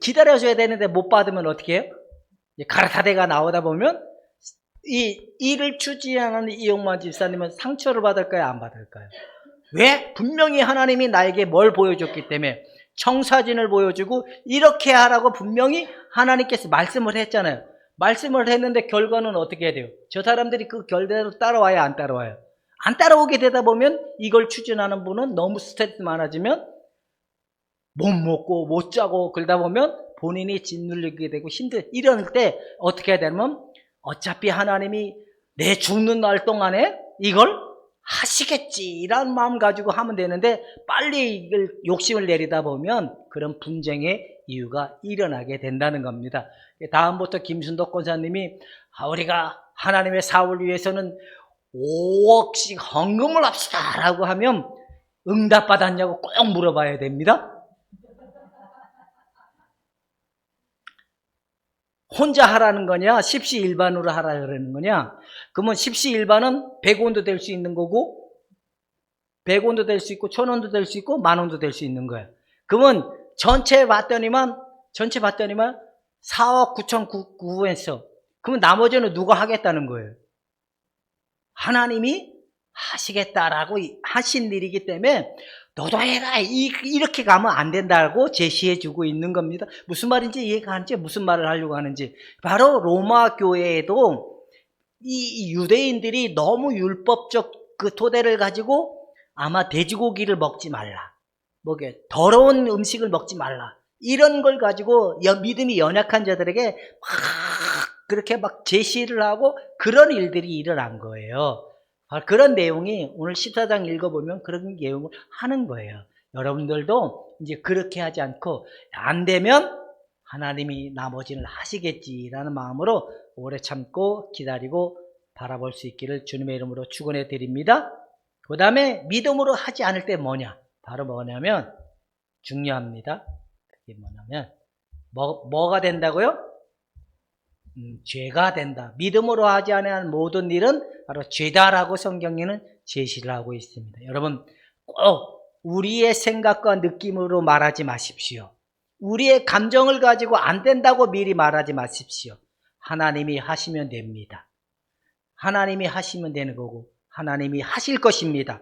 A: 기다려줘야 되는데 못 받으면 어떻게 해요? 가라사대가 나오다 보면 이 일을 추진하는 이용만 집사님은 상처를 받을까요? 안 받을까요? 왜? 분명히 하나님이 나에게 뭘 보여줬기 때문에, 청사진을 보여주고 이렇게 하라고 분명히 하나님께서 말씀을 했잖아요. 말씀을 했는데 결과는 어떻게 해야 돼요? 저 사람들이 그 결대로 따라와요? 안 따라와요? 안 따라오게 되다 보면 이걸 추진하는 분은 너무 스트레스 많아지면 못 먹고 못 자고 그러다 보면 본인이 짓눌리게 되고 이럴 때 어떻게 해야 되냐면, 어차피 하나님이 내 죽는 날 동안에 이걸 하시겠지라는 마음 가지고 하면 되는데, 빨리 이걸 욕심을 내리다 보면 그런 분쟁의 이유가 일어나게 된다는 겁니다. 다음부터 김순덕 권사님이 우리가 하나님의 사업을 위해서는 5억씩 헌금을 합시다 라고 하면 응답받았냐고 꼭 물어봐야 됩니다. 혼자 하라는 거냐, 십시일반으로 하라 그러는 거냐? 그러면 십시일반은 100원도 될 수 있는 거고, 100원도 될 수 있고, 1000원도 될 수 있고, 10,000원도 될 수 있는 거예요. 그러면 전체 봤더니만 4억 9,900원. 그러면 나머지는 누가 하겠다는 거예요? 하나님이 하시겠다라고 하신 일이기 때문에 너도 해라, 이렇게 가면 안 된다고 제시해주고 있는 겁니다. 무슨 말인지 이해가 안 돼? 무슨 말을 하려고 하는지. 바로 로마 교회에도 이 유대인들이 너무 율법적 그 토대를 가지고 아마 돼지고기를 먹지 말라, 더러운 음식을 먹지 말라, 이런 걸 가지고 믿음이 연약한 자들에게 그렇게 막 제시를 하고 그런 일들이 일어난 거예요. 그런 내용이 오늘 14장 읽어보면 그런 내용을 하는 거예요. 여러분들도 이제 그렇게 하지 않고, 안 되면 하나님이 나머지는 하시겠지라는 마음으로 오래 참고 기다리고 바라볼 수 있기를 주님의 이름으로 축원해 드립니다. 그 다음에 믿음으로 하지 않을 때 뭐냐? 바로 뭐냐면, 중요합니다. 그게 뭐냐면 뭐가 된다고요? 죄가 된다. 믿음으로 하지 않은 모든 일은 바로 죄다라고 성경에는 제시를 하고 있습니다. 여러분, 꼭 우리의 생각과 느낌으로 말하지 마십시오. 우리의 감정을 가지고 안 된다고 미리 말하지 마십시오. 하나님이 하시면 됩니다. 하나님이 하시면 되는 거고 하나님이 하실 것입니다.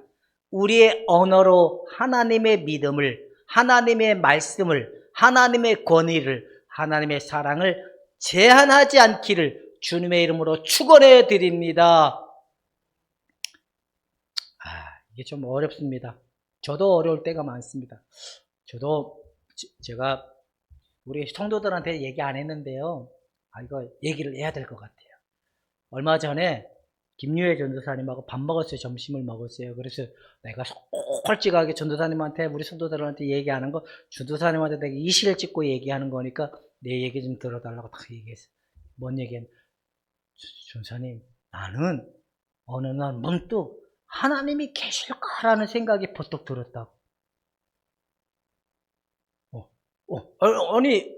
A: 우리의 언어로 하나님의 믿음을, 하나님의 말씀을, 하나님의 권위를, 하나님의 사랑을 제한하지 않기를 주님의 이름으로 축원해 드립니다. 이게 좀 어렵습니다. 저도 어려울 때가 많습니다. 제가 우리 성도들한테 얘기 안 했는데요. 이거 얘기를 해야 될 것 같아요. 얼마 전에 김유혜 전도사님하고 밥 먹었어요. 점심을 먹었어요. 그래서 내가 솔직하게 전도사님한테, 우리 성도들한테 얘기하는 거, 전도사님한테 내가 이시를 찍고 얘기하는 거니까 내 얘기 좀 들어달라고 딱 얘기했어요. 뭔 얘기는, 전도사님, 나는 어느 날 문득 하나님이 계실까라는 생각이 버뜩 들었다고. 아니,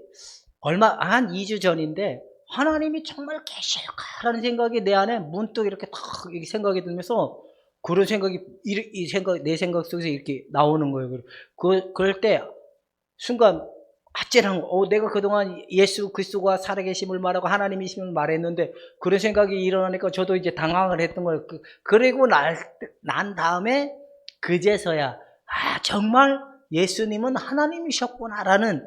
A: 한 2주 전인데 하나님이 정말 계실까라는 생각이 내 안에 문득 이렇게 탁 생각이 들면서 그런 생각이 내 생각 속에서 이렇게 나오는 거예요. 그럴 때 순간 아찔한 내가 그동안 예수 그리스도가 살아계심을 말하고 하나님이심을 말했는데 그런 생각이 일어나니까 저도 이제 당황을 했던 거예요. 그리고 난 다음에 그제서야 정말 예수님은 하나님이셨구나라는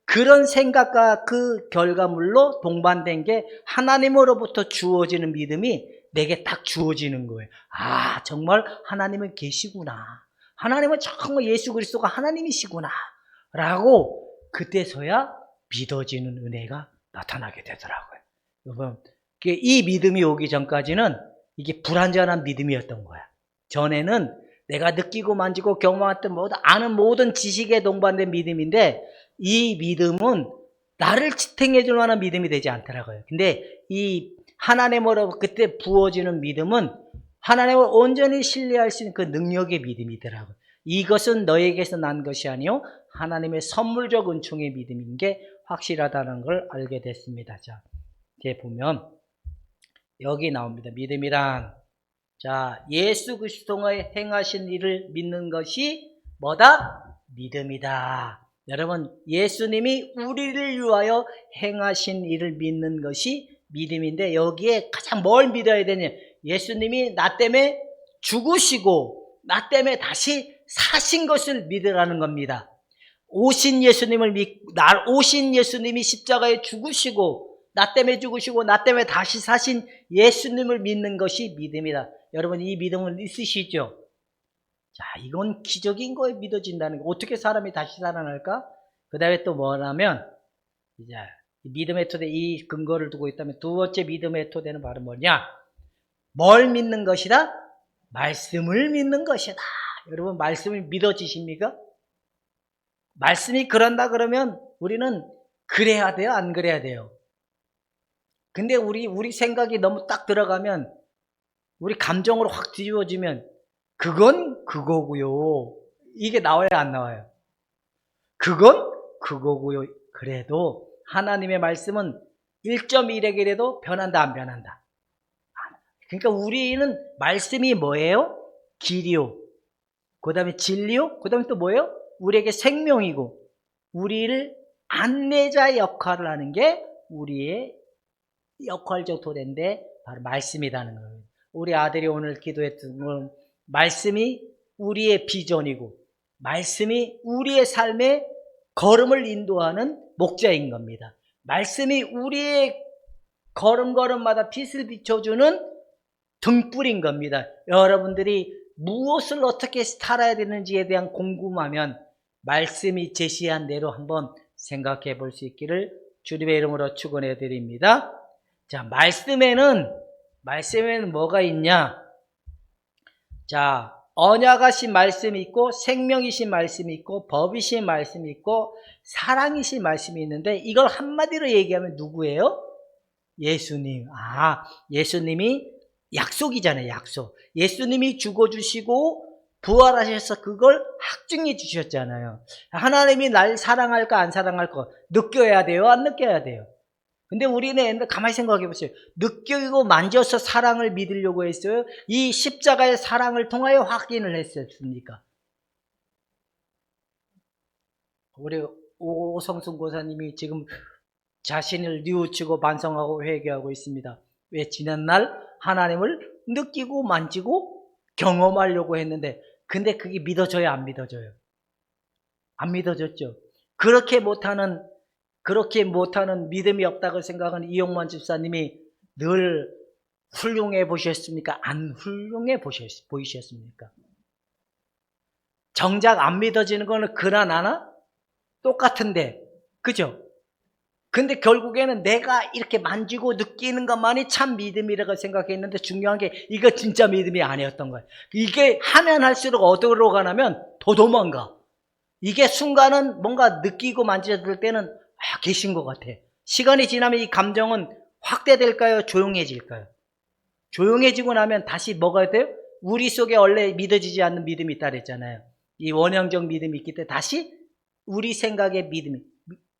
A: 그런 생각과 그 결과물로 동반된 게 하나님으로부터 주어지는 믿음이 내게 딱 주어지는 거예요. 정말 하나님은 계시구나. 하나님은 정말 예수 그리스도가 하나님이시구나. 라고 그때서야 믿어지는 은혜가 나타나게 되더라고요. 여러분, 이 믿음이 오기 전까지는 이게 불완전한 믿음이었던 거야. 전에는 내가 느끼고 만지고 경험했던 아는 모든 지식에 동반된 믿음인데 이 믿음은 나를 지탱해 줄 만한 믿음이 되지 않더라고요. 근데 이 하나님으로 그때 부어지는 믿음은 하나님을 온전히 신뢰할 수 있는 그 능력의 믿음이더라고요. 이것은 너에게서 난 것이 아니요 하나님의 선물적 은총의 믿음인 게 확실하다는 걸 알게 됐습니다. 자, 이제 보면 여기 나옵니다. 믿음이란 예수 그리스도가 행하신 일을 믿는 것이 뭐다? 믿음이다. 여러분, 예수님이 우리를 위하여 행하신 일을 믿는 것이 믿음인데 여기에 가장 뭘 믿어야 되냐? 예수님이 나 때문에 죽으시고 나 때문에 다시 사신 것을 믿으라는 겁니다. 오신 예수님이 십자가에 죽으시고 나 때문에 죽으시고 나 때문에 다시 사신 예수님을 믿는 것이 믿음이다. 여러분, 이 믿음은 있으시죠? 이건 기적인 거에 믿어진다는 거. 어떻게 사람이 다시 살아날까? 그 다음에 또 뭐냐면 이제 믿음의 토대, 이 근거를 두고 있다면 두 번째 믿음의 토대는 바로 뭐냐? 뭘 믿는 것이다? 말씀을 믿는 것이다. 여러분, 말씀이 믿어지십니까? 말씀이 그런다 그러면 우리는 그래야 돼요? 안 그래야 돼요? 근데 우리 생각이 너무 딱 들어가면 우리 감정으로 확 뒤집어지면 그건 그거고요. 이게 나와야 안 나와요? 그건 그거고요. 그래도 하나님의 말씀은 1.1핵이라도 변한다 안 변한다? 그러니까 우리는 말씀이 뭐예요? 길이요. 그 다음에 진리요. 그 다음에 또 뭐예요? 우리에게 생명이고 우리를 안내자 역할을 하는 게 우리의 역할적 토대인데 바로 말씀이라는 거예요. 우리 아들이 오늘 기도했던 건 말씀이 우리의 비전이고 말씀이 우리의 삶의 걸음을 인도하는 목자인 겁니다. 말씀이 우리의 걸음걸음마다 빛을 비춰주는 등불인 겁니다. 여러분들이 무엇을 어떻게 살아야 되는지에 대한 궁금하면 말씀이 제시한 대로 한번 생각해 볼 수 있기를 주님의 이름으로 축원해 드립니다. 자, 말씀에는 뭐가 있냐? 자, 언약하신 말씀이 있고 생명이신 말씀이 있고 법이신 말씀이 있고 사랑이신 말씀이 있는데 이걸 한마디로 얘기하면 누구예요? 예수님. 예수님이 약속이잖아요. 약속. 예수님이 죽어주시고 부활하셔서 그걸 확증해 주셨잖아요. 하나님이 날 사랑할까 안 사랑할까 느껴야 돼요? 안 느껴야 돼요? 근데 우리는 가만히 생각해 보세요. 느끼고 만져서 사랑을 믿으려고 했어요? 이 십자가의 사랑을 통하여 확인을 했었습니까? 우리 오성순 고사님이 지금 자신을 뉘우치고 반성하고 회개하고 있습니다. 왜? 지난날 하나님을 느끼고 만지고 경험하려고 했는데 근데 그게 믿어져요? 안 믿어져요? 안 믿어졌죠. 그렇게 못하는 믿음이 없다고 생각하는 이용만 집사님이 늘 훌륭해 보셨습니까? 안 훌륭해 보이셨습니까? 정작 안 믿어지는 거는 그나 나나 똑같은데, 그죠? 근데 결국에는 내가 이렇게 만지고 느끼는 것만이 참 믿음이라고 생각했는데 중요한 게 이거 진짜 믿음이 아니었던 거예요. 이게 하면 할수록 어디로 가냐면 더 도망가. 이게 순간은 뭔가 느끼고 만졌을 때는 계신 것 같아. 시간이 지나면 이 감정은 확대될까요? 조용해질까요? 조용해지고 나면 다시 뭐가 돼요? 우리 속에 원래 믿어지지 않는 믿음이 있다 그랬잖아요. 이 원형적 믿음이 있기 때문에 다시 우리 생각의 믿음이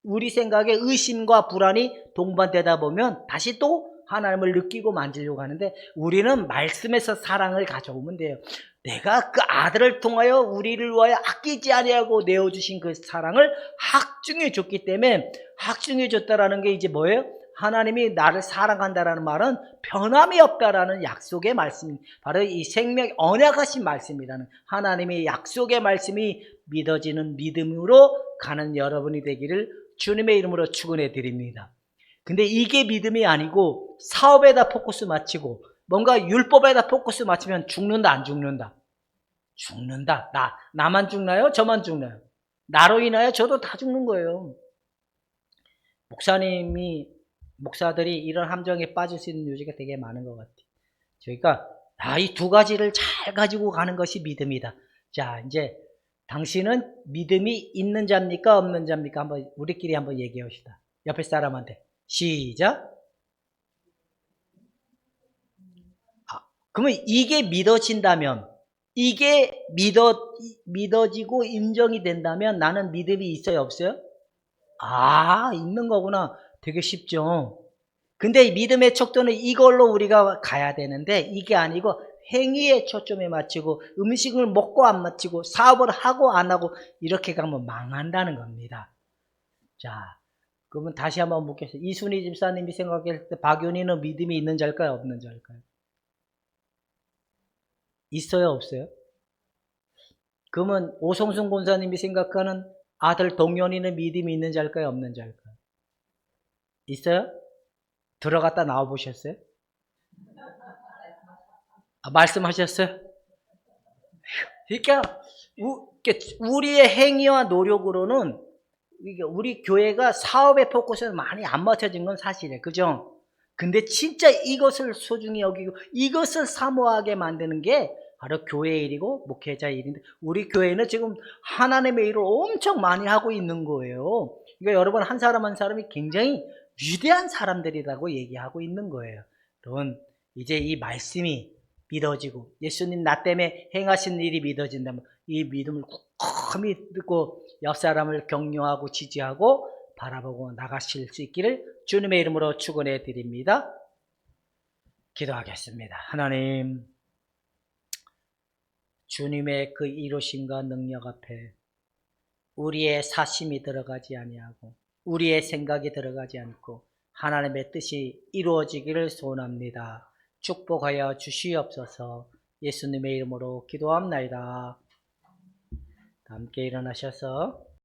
A: 우리 생각에 의심과 불안이 동반되다 보면 다시 또 하나님을 느끼고 만지려고 하는데, 우리는 말씀에서 사랑을 가져오면 돼요. 내가 그 아들을 통하여 우리를 위하여 아끼지 아니하고 내어주신 그 사랑을 확증해 줬기 때문에, 확증해 줬다라는 게 이제 뭐예요? 하나님이 나를 사랑한다라는 말은 변함이 없다라는 약속의 말씀, 바로 이 생명 언약하신 말씀이라는 하나님의 약속의 말씀이 믿어지는 믿음으로 가는 여러분이 되기를 주님의 이름으로 축원해 드립니다. 근데 이게 믿음이 아니고 사업에다 포커스 맞추고 뭔가 율법에다 포커스 맞추면 죽는다, 안 죽는다? 죽는다. 나만 죽나요? 저만 죽나요? 나로 인하여 저도 다 죽는 거예요. 목사들이 이런 함정에 빠질 수 있는 요지가 되게 많은 것 같아요. 그러니까 이 두 가지를 잘 가지고 가는 것이 믿음이다. 자, 이제 당신은 믿음이 있는 자입니까? 없는 자입니까? 한번 우리끼리 한번 얘기해 봅시다. 옆에 사람한테. 시작. 그러면 이게 믿어진다면, 이게 믿어지고 인정이 된다면 나는 믿음이 있어요, 없어요? 있는 거구나. 되게 쉽죠. 근데 이 믿음의 척도는 이걸로 우리가 가야 되는데, 이게 아니고 행위에 초점에 맞추고 음식을 먹고 안 맞추고 사업을 하고 안 하고 이렇게 가면 망한다는 겁니다. 자, 그러면 다시 한번 묻겠습니다. 이순희 집사님이 생각했을 때 박윤희는 믿음이 있는 자일까요, 없는 자일까요? 있어요, 없어요? 그러면 오성순 권사님이 생각하는 아들 동현이는 믿음이 있는 자일까요, 없는 자일까요? 있어요? 들어갔다 나와 보셨어요? 말씀하셨어요? 그러니까 우리의 행위와 노력으로는 우리 교회가 사업의 포커스는 많이 안 맞춰진 건 사실이에요. 그죠? 근데 진짜 이것을 소중히 여기고 이것을 사모하게 만드는 게 바로 교회의 일이고 목회자의 일인데, 우리 교회는 지금 하나님의 일을 엄청 많이 하고 있는 거예요. 그러니까 여러분, 한 사람 한 사람이 굉장히 위대한 사람들이라고 얘기하고 있는 거예요. 여러분, 이제 이 말씀이 믿어지고 예수님 나 때문에 행하신 일이 믿어진다면 이 믿음을 굳건히 듣고 옆 사람을 격려하고 지지하고 바라보고 나가실 수 있기를 주님의 이름으로 축원해 드립니다. 기도하겠습니다. 하나님, 주님의 그 이루심과 능력 앞에 우리의 사심이 들어가지 아니하고 우리의 생각이 들어가지 않고 하나님의 뜻이 이루어지기를 소원합니다. 축복하여 주시옵소서. 예수님의 이름으로 기도합나이다. 함께 일어나셔서